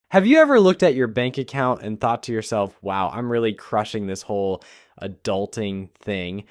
Have you ever looked at your bank account and thought to yourself, wow, I'm really crushing this whole adulting thing?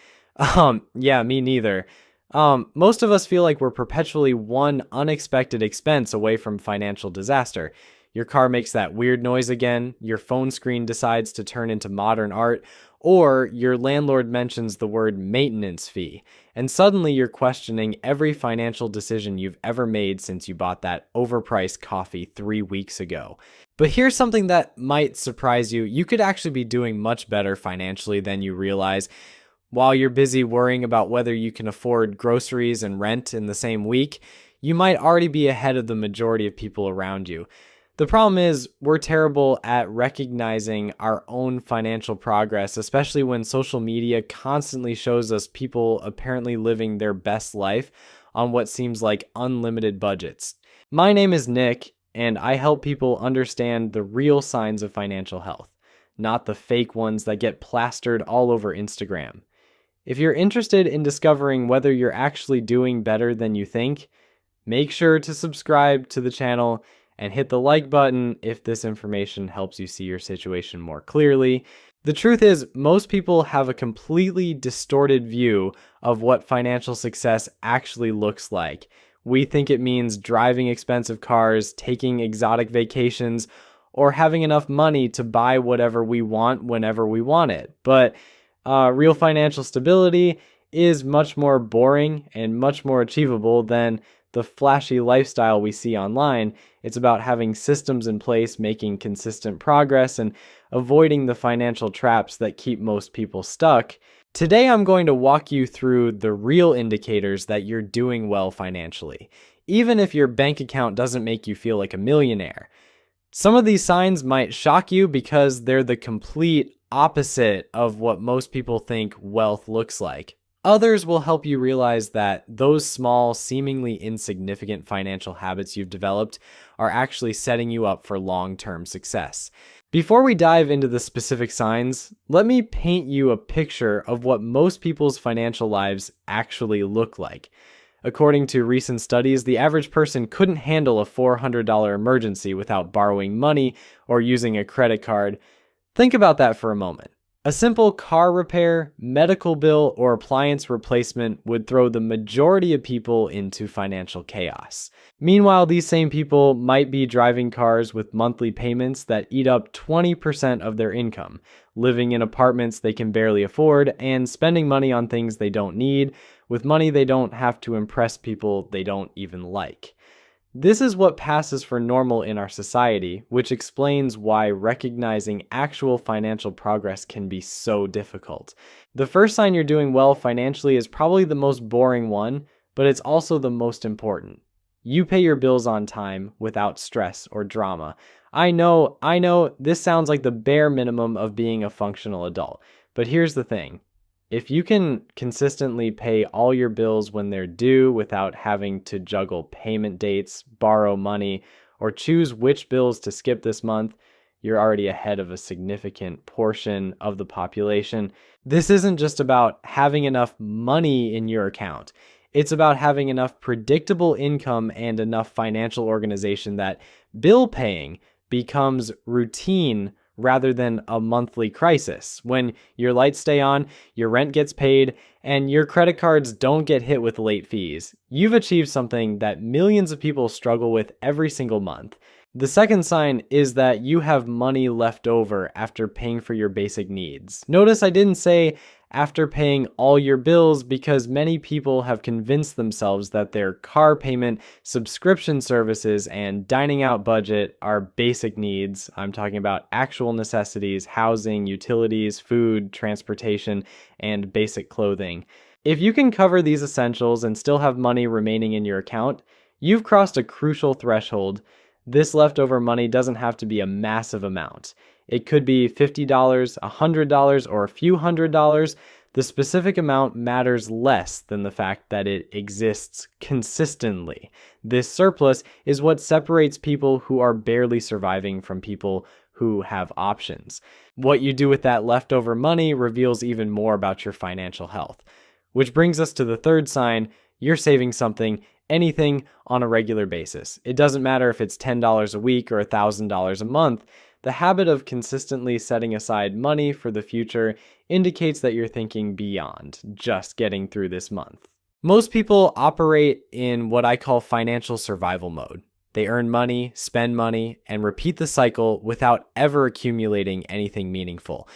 Yeah, me neither. Most of us feel like we're perpetually one unexpected expense away from financial disaster. Your car makes that weird noise again, your phone screen decides to turn into modern art, or your landlord mentions the word maintenance fee, and suddenly you're questioning every financial decision you've ever made since you bought that overpriced coffee 3 weeks ago. But here's something that might surprise you. You could actually be doing much better financially than you realize. While you're busy worrying about whether you can afford groceries and rent in the same week, you might already be ahead of the majority of people around you. The problem is, we're terrible at recognizing our own financial progress, especially when social media constantly shows us people apparently living their best life on what seems like unlimited budgets. My name is Nick, and I help people understand the real signs of financial health, not the fake ones that get plastered all over Instagram. If you're interested in discovering whether you're actually doing better than you think, make sure to subscribe to the channel and hit the like button if this information helps you see your situation more clearly. The truth is, most people have a completely distorted view of what financial success actually looks like. We think it means driving expensive cars, taking exotic vacations, or having enough money to buy whatever we want whenever we want it. But real financial stability is much more boring and much more achievable than the flashy lifestyle we see online. It's about having systems in place, making consistent progress, and avoiding the financial traps that keep most people stuck. Today, I'm going to walk you through the real indicators that you're doing well financially, even if your bank account doesn't make you feel like a millionaire. Some of these signs might shock you because they're the complete opposite of what most people think wealth looks like. Others will help you realize that those small, seemingly insignificant financial habits you've developed are actually setting you up for long-term success. Before we dive into the specific signs, let me paint you a picture of what most people's financial lives actually look like. According to recent studies, the average person couldn't handle a $400 emergency without borrowing money or using a credit card. Think about that for a moment. A simple car repair, medical bill, or appliance replacement would throw the majority of people into financial chaos. Meanwhile, these same people might be driving cars with monthly payments that eat up 20% of their income, living in apartments they can barely afford, and spending money on things they don't need, with money they don't have to impress people they don't even like. This is what passes for normal in our society, which explains why recognizing actual financial progress can be so difficult. The first sign you're doing well financially is probably the most boring one, but it's also the most important. You pay your bills on time without stress or drama. I know, this sounds like the bare minimum of being a functional adult, but here's the thing. If you can consistently pay all your bills when they're due without having to juggle payment dates, borrow money, or choose which bills to skip this month, you're already ahead of a significant portion of the population. This isn't just about having enough money in your account. It's about having enough predictable income and enough financial organization that bill paying becomes routine rather than a monthly crisis. When your lights stay on, your rent gets paid, and your credit cards don't get hit with late fees, you've achieved something that millions of people struggle with every single month. The second sign is that you have money left over after paying for your basic needs. Notice I didn't say after paying all your bills, because many people have convinced themselves that their car payment, subscription services, and dining out budget are basic needs. I'm talking about actual necessities, housing, utilities, food, transportation, and basic clothing. If you can cover these essentials and still have money remaining in your account, you've crossed a crucial threshold. This leftover money doesn't have to be a massive amount. It could be $50, $100, or a few $100s. The specific amount matters less than the fact that it exists consistently. This surplus is what separates people who are barely surviving from people who have options. What you do with that leftover money reveals even more about your financial health. Which brings us to the third sign: you're saving something anything on a regular basis. It doesn't matter if it's $10 a week or $1,000 a month. The habit of consistently setting aside money for the future indicates that you're thinking beyond just getting through this month. Most people operate in what I call financial survival mode. They earn money, spend money, and repeat the cycle without ever accumulating anything meaningful.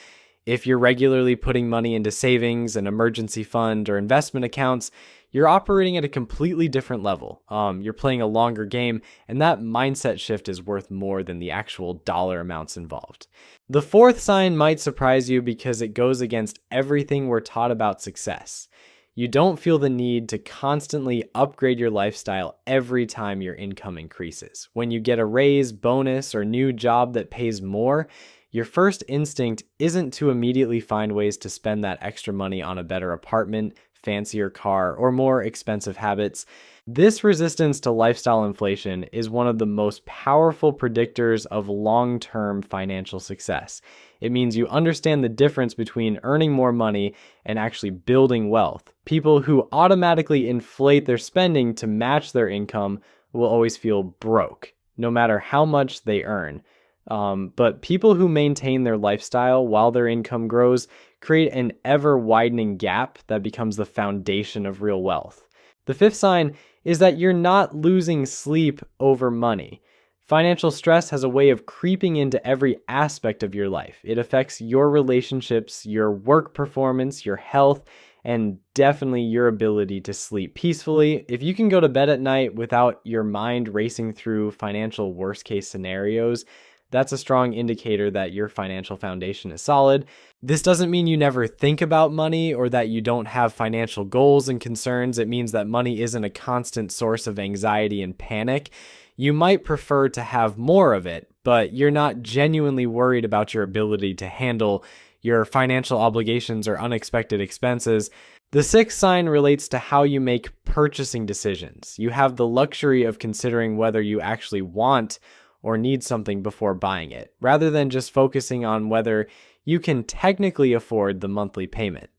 If you're regularly putting money into savings, an emergency fund, or investment accounts, you're operating at a completely different level. You're playing a longer game, and that mindset shift is worth more than the actual dollar amounts involved. The fourth sign might surprise you because it goes against everything we're taught about success. You don't feel the need to constantly upgrade your lifestyle every time your income increases. When you get a raise, bonus, or new job that pays more, your first instinct isn't to immediately find ways to spend that extra money on a better apartment, fancier car, or more expensive habits. This resistance to lifestyle inflation is one of the most powerful predictors of long-term financial success. It means you understand the difference between earning more money and actually building wealth. People who automatically inflate their spending to match their income will always feel broke, no matter how much they earn. But people who maintain their lifestyle while their income grows create an ever-widening gap that becomes the foundation of real wealth. The fifth sign is that you're not losing sleep over money. Financial stress has a way of creeping into every aspect of your life. It affects your relationships, your work performance, your health, and definitely your ability to sleep peacefully. If you can go to bed at night without your mind racing through financial worst-case scenarios, that's a strong indicator that your financial foundation is solid. This doesn't mean you never think about money or that you don't have financial goals and concerns. It means that money isn't a constant source of anxiety and panic. You might prefer to have more of it, but you're not genuinely worried about your ability to handle your financial obligations or unexpected expenses. The sixth sign relates to how you make purchasing decisions. You have the luxury of considering whether you actually want or need something before buying it, rather than just focusing on whether you can technically afford the monthly payment.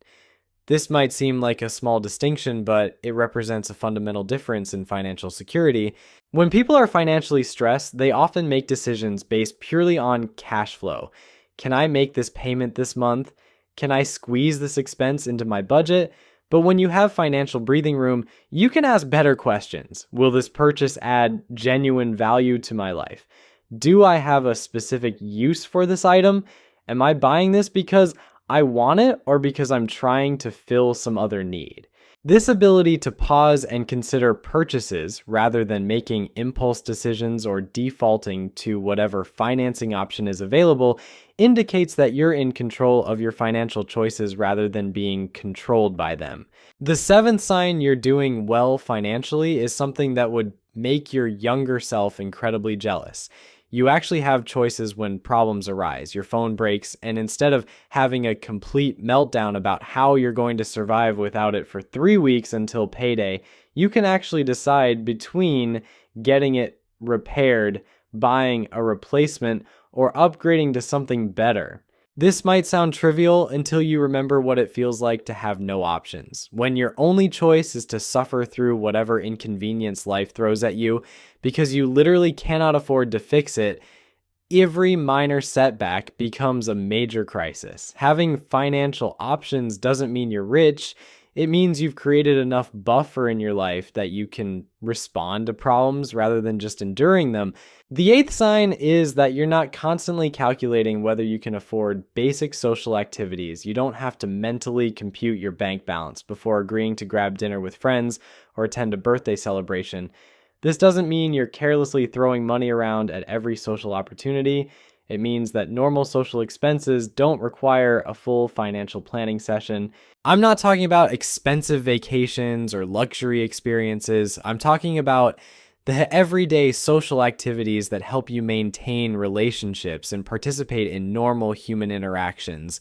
This might seem like a small distinction, but it represents a fundamental difference in financial security. When people are financially stressed, they often make decisions based purely on cash flow. Can I make this payment this month? Can I squeeze this expense into my budget? But when you have financial breathing room, you can ask better questions. Will this purchase add genuine value to my life? Do I have a specific use for this item? Am I buying this because I want it or because I'm trying to fill some other need? This ability to pause and consider purchases rather than making impulse decisions or defaulting to whatever financing option is available indicates that you're in control of your financial choices rather than being controlled by them. The seventh sign you're doing well financially is something that would make your younger self incredibly jealous. You actually have choices when problems arise, your phone breaks, and instead of having a complete meltdown about how you're going to survive without it for 3 weeks until payday, you can actually decide between getting it repaired, buying a replacement, or upgrading to something better. This might sound trivial until you remember what it feels like to have no options. When your only choice is to suffer through whatever inconvenience life throws at you because you literally cannot afford to fix it, every minor setback becomes a major crisis. Having financial options doesn't mean you're rich. It means you've created enough buffer in your life that you can respond to problems rather than just enduring them. The eighth sign is that you're not constantly calculating whether you can afford basic social activities. You don't have to mentally compute your bank balance before agreeing to grab dinner with friends or attend a birthday celebration. This doesn't mean you're carelessly throwing money around at every social opportunity. It means that normal social expenses don't require a full financial planning session. I'm not talking about expensive vacations or luxury experiences. I'm talking about the everyday social activities that help you maintain relationships and participate in normal human interactions.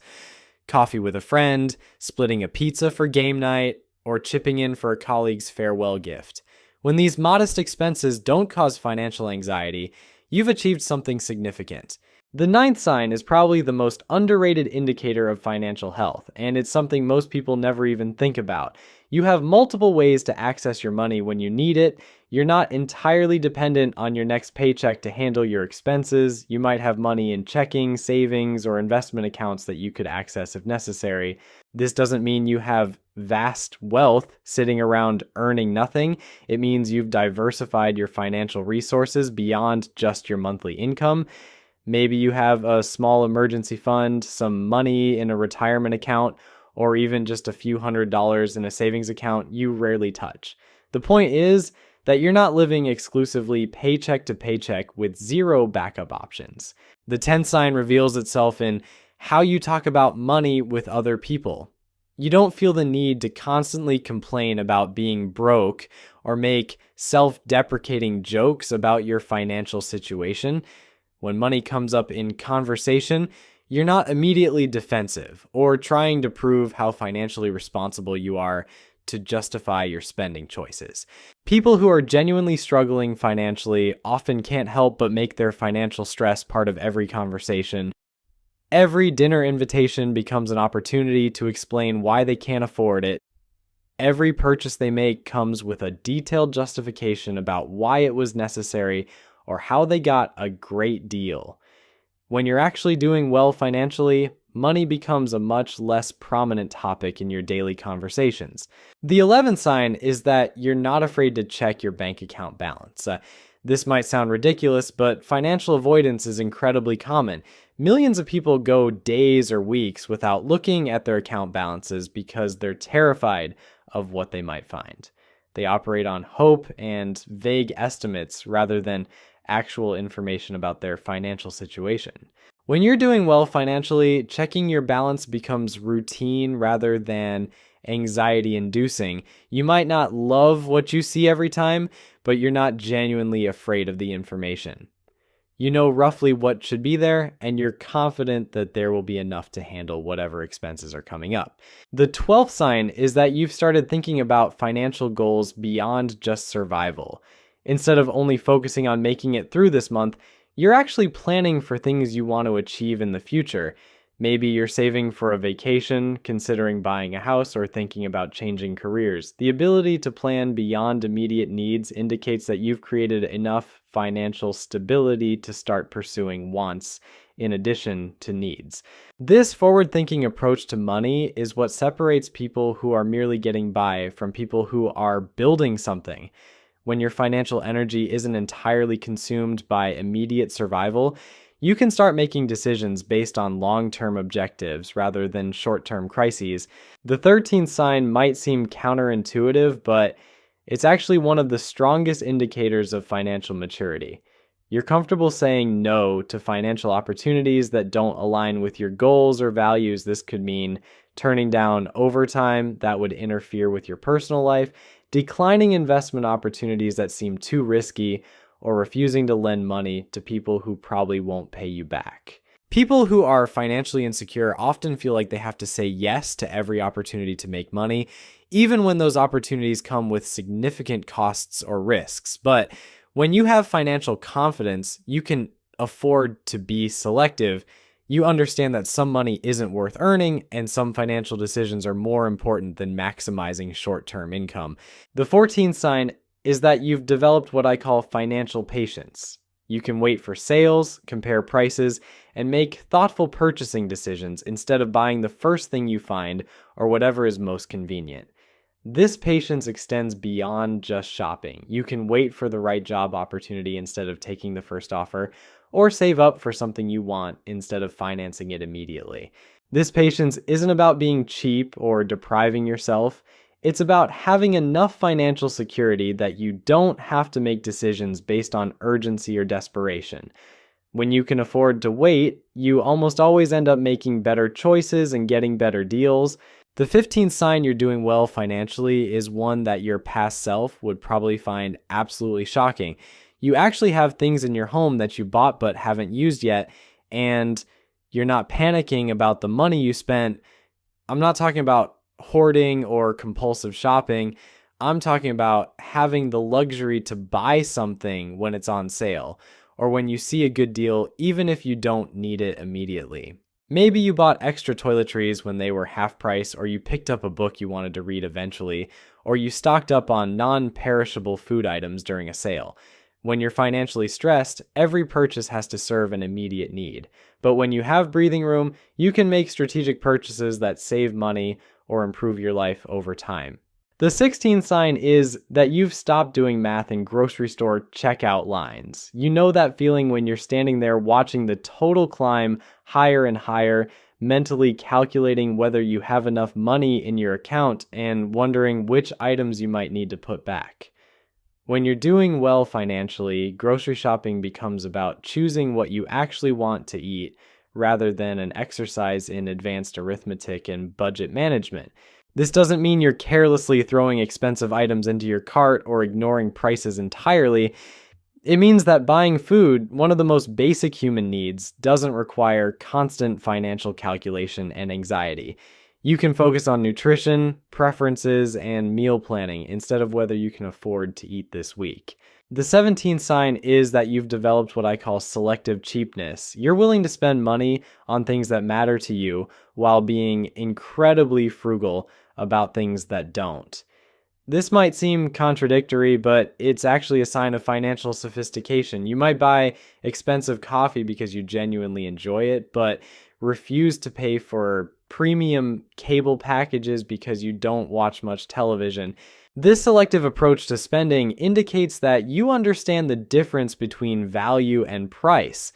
Coffee with a friend, splitting a pizza for game night, or chipping in for a colleague's farewell gift. When these modest expenses don't cause financial anxiety, you've achieved something significant. The ninth sign is probably the most underrated indicator of financial health, and it's something most people never even think about. You have multiple ways to access your money when you need it. You're not entirely dependent on your next paycheck to handle your expenses. You might have money in checking, savings, or investment accounts that you could access if necessary. This doesn't mean you have vast wealth sitting around earning nothing. It means you've diversified your financial resources beyond just your monthly income. Maybe you have a small emergency fund, some money in a retirement account, or even just a few $100s in a savings account you rarely touch. The point is that you're not living exclusively paycheck to paycheck with zero backup options. The 10th sign reveals itself in how you talk about money with other people. You don't feel the need to constantly complain about being broke or make self-deprecating jokes about your financial situation. When money comes up in conversation, you're not immediately defensive or trying to prove how financially responsible you are to justify your spending choices. People who are genuinely struggling financially often can't help but make their financial stress part of every conversation. Every dinner invitation becomes an opportunity to explain why they can't afford it. Every purchase they make comes with a detailed justification about why it was necessary or how they got a great deal. When you're actually doing well financially, money becomes a much less prominent topic in your daily conversations. The 11th sign is that you're not afraid to check your bank account balance. This might sound ridiculous, but financial avoidance is incredibly common. Millions of people go days or weeks without looking at their account balances because they're terrified of what they might find. They operate on hope and vague estimates rather than actual information about their financial situation. When you're doing well financially, checking your balance becomes routine rather than anxiety-inducing. You might not love what you see every time, but you're not genuinely afraid of the information. You know roughly what should be there, and you're confident that there will be enough to handle whatever expenses are coming up. The 12th sign is that you've started thinking about financial goals beyond just survival. Instead of only focusing on making it through this month, you're actually planning for things you want to achieve in the future. Maybe you're saving for a vacation, considering buying a house, or thinking about changing careers. The ability to plan beyond immediate needs indicates that you've created enough financial stability to start pursuing wants in addition to needs. This forward-thinking approach to money is what separates people who are merely getting by from people who are building something. When your financial energy isn't entirely consumed by immediate survival, you can start making decisions based on long-term objectives rather than short-term crises. The 13th sign might seem counterintuitive, but it's actually one of the strongest indicators of financial maturity. You're comfortable saying no to financial opportunities that don't align with your goals or values. This could mean turning down overtime that would interfere with your personal life, declining investment opportunities that seem too risky, or refusing to lend money to people who probably won't pay you back. People who are financially insecure often feel like they have to say yes to every opportunity to make money, even when those opportunities come with significant costs or risks. But when you have financial confidence, you can afford to be selective. You understand that some money isn't worth earning, and some financial decisions are more important than maximizing short-term income. The 14th sign is that you've developed what I call financial patience. You can wait for sales, compare prices, and make thoughtful purchasing decisions instead of buying the first thing you find or whatever is most convenient. This patience extends beyond just shopping. You can wait for the right job opportunity instead of taking the first offer, or save up for something you want instead of financing it immediately. This patience isn't about being cheap or depriving yourself. It's about having enough financial security that you don't have to make decisions based on urgency or desperation. When you can afford to wait, you almost always end up making better choices and getting better deals. The 15th sign you're doing well financially is one that your past self would probably find absolutely shocking. You actually have things in your home that you bought but haven't used yet, and you're not panicking about the money you spent. I'm not talking about hoarding or compulsive shopping. I'm talking about having the luxury to buy something when it's on sale, or when you see a good deal, even if you don't need it immediately. Maybe you bought extra toiletries when they were half price, or you picked up a book you wanted to read eventually, or you stocked up on non-perishable food items during a sale. When you're financially stressed, every purchase has to serve an immediate need. But when you have breathing room, you can make strategic purchases that save money or improve your life over time. The 16th sign is that you've stopped doing math in grocery store checkout lines. You know that feeling when you're standing there watching the total climb higher and higher, mentally calculating whether you have enough money in your account and wondering which items you might need to put back. When you're doing well financially, grocery shopping becomes about choosing what you actually want to eat rather than an exercise in advanced arithmetic and budget management. This doesn't mean you're carelessly throwing expensive items into your cart or ignoring prices entirely. It means that buying food, one of the most basic human needs, doesn't require constant financial calculation and anxiety. You can focus on nutrition, preferences, and meal planning instead of whether you can afford to eat this week. The 17th sign is that you've developed what I call selective cheapness. You're willing to spend money on things that matter to you while being incredibly frugal about things that don't. This might seem contradictory, but it's actually a sign of financial sophistication. You might buy expensive coffee because you genuinely enjoy it, but refuse to pay for premium cable packages because you don't watch much television. This selective approach to spending indicates that you understand the difference between value and price.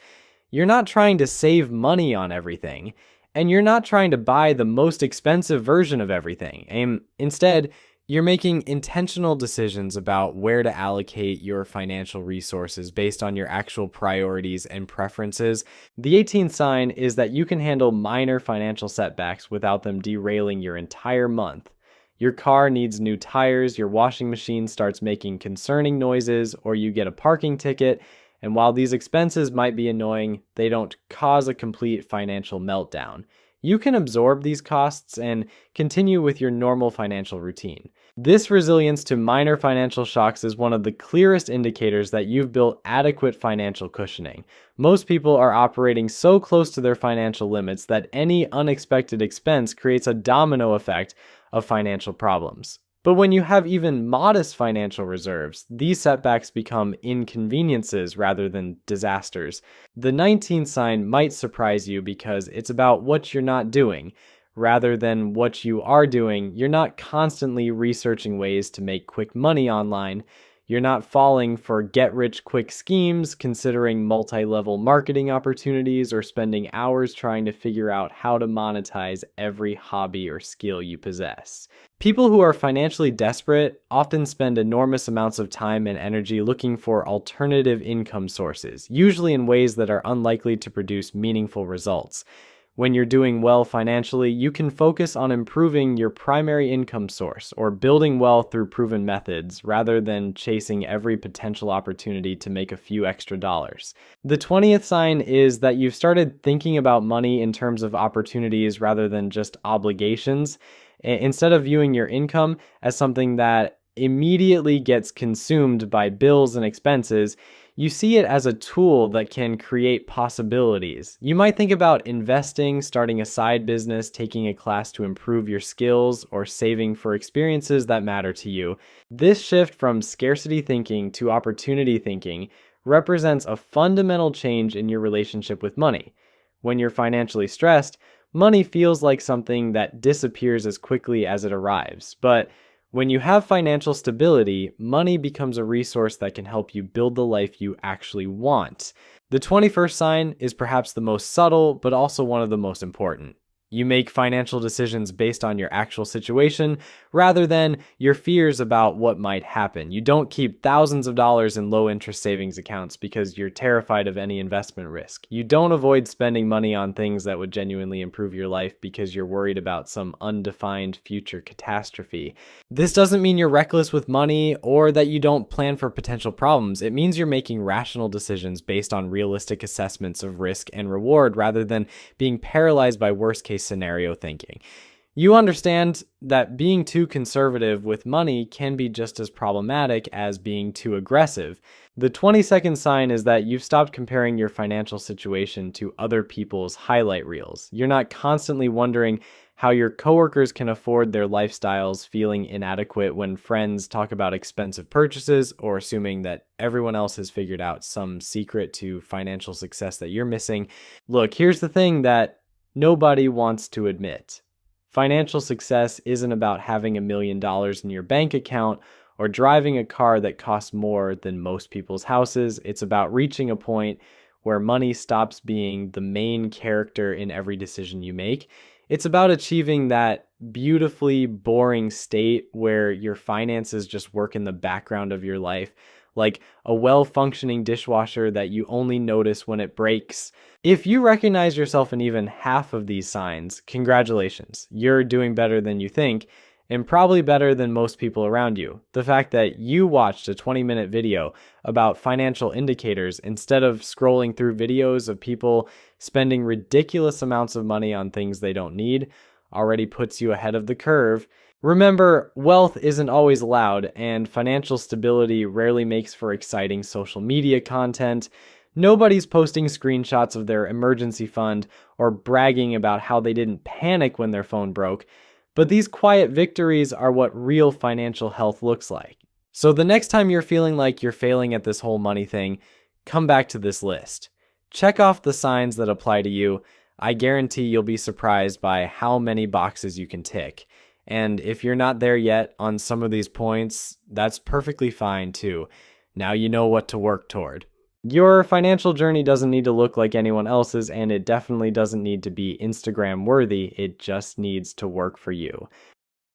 You're not trying to save money on everything, and you're not trying to buy the most expensive version of everything. And instead, you're making intentional decisions about where to allocate your financial resources based on your actual priorities and preferences. The 18th sign is that you can handle minor financial setbacks without them derailing your entire month. Your car needs new tires, your washing machine starts making concerning noises, or you get a parking ticket, and while these expenses might be annoying, they don't cause a complete financial meltdown. You can absorb these costs and continue with your normal financial routine. This resilience to minor financial shocks is one of the clearest indicators that you've built adequate financial cushioning. Most people are operating so close to their financial limits that any unexpected expense creates a domino effect of financial problems. But when you have even modest financial reserves, these setbacks become inconveniences rather than disasters. The 19th sign might surprise you because it's about what you're not doing. Rather than what you are doing, you're not constantly researching ways to make quick money online. You're not falling for get-rich-quick schemes, considering multi-level marketing opportunities, or spending hours trying to figure out how to monetize every hobby or skill you possess. People who are financially desperate often spend enormous amounts of time and energy looking for alternative income sources, usually in ways that are unlikely to produce meaningful results. When you're doing well financially, you can focus on improving your primary income source or building wealth through proven methods rather than chasing every potential opportunity to make a few extra dollars. The 20th sign is that you've started thinking about money in terms of opportunities rather than just obligations. Instead of viewing your income as something that immediately gets consumed by bills and expenses, you see it as a tool that can create possibilities. You might think about investing, starting a side business, taking a class to improve your skills, or saving for experiences that matter to you. This shift from scarcity thinking to opportunity thinking represents a fundamental change in your relationship with money. When you're financially stressed, money feels like something that disappears as quickly as it arrives. But when you have financial stability, money becomes a resource that can help you build the life you actually want. The 21st sign is perhaps the most subtle, but also one of the most important. You make financial decisions based on your actual situation rather than your fears about what might happen. You don't keep thousands of dollars in low-interest savings accounts because you're terrified of any investment risk. You don't avoid spending money on things that would genuinely improve your life because you're worried about some undefined future catastrophe. This doesn't mean you're reckless with money or that you don't plan for potential problems. It means you're making rational decisions based on realistic assessments of risk and reward rather than being paralyzed by worst-case scenario thinking. You understand that being too conservative with money can be just as problematic as being too aggressive. The 20-second sign is that you've stopped comparing your financial situation to other people's highlight reels. You're not constantly wondering how your coworkers can afford their lifestyles, feeling inadequate when friends talk about expensive purchases, or assuming that everyone else has figured out some secret to financial success that you're missing. Look, here's the thing that nobody wants to admit. Financial success isn't about having $1 million in your bank account or driving a car that costs more than most people's houses. It's about reaching a point where money stops being the main character in every decision you make. It's about achieving that beautifully boring state where your finances just work in the background of your life, like a well-functioning dishwasher that you only notice when it breaks. If you recognize yourself in even half of these signs, congratulations, you're doing better than you think, and probably better than most people around you. The fact that you watched a 20-minute video about financial indicators instead of scrolling through videos of people spending ridiculous amounts of money on things they don't need already puts you ahead of the curve. Remember, wealth isn't always loud, and financial stability rarely makes for exciting social media content. Nobody's posting screenshots of their emergency fund or bragging about how they didn't panic when their phone broke. But these quiet victories are what real financial health looks like. So the next time you're feeling like you're failing at this whole money thing, come back to this list. Check off the signs that apply to you. I guarantee you'll be surprised by how many boxes you can tick. And if you're not there yet on some of these points, that's perfectly fine too. Now you know what to work toward. Your financial journey doesn't need to look like anyone else's, and it definitely doesn't need to be Instagram worthy. It just needs to work for you.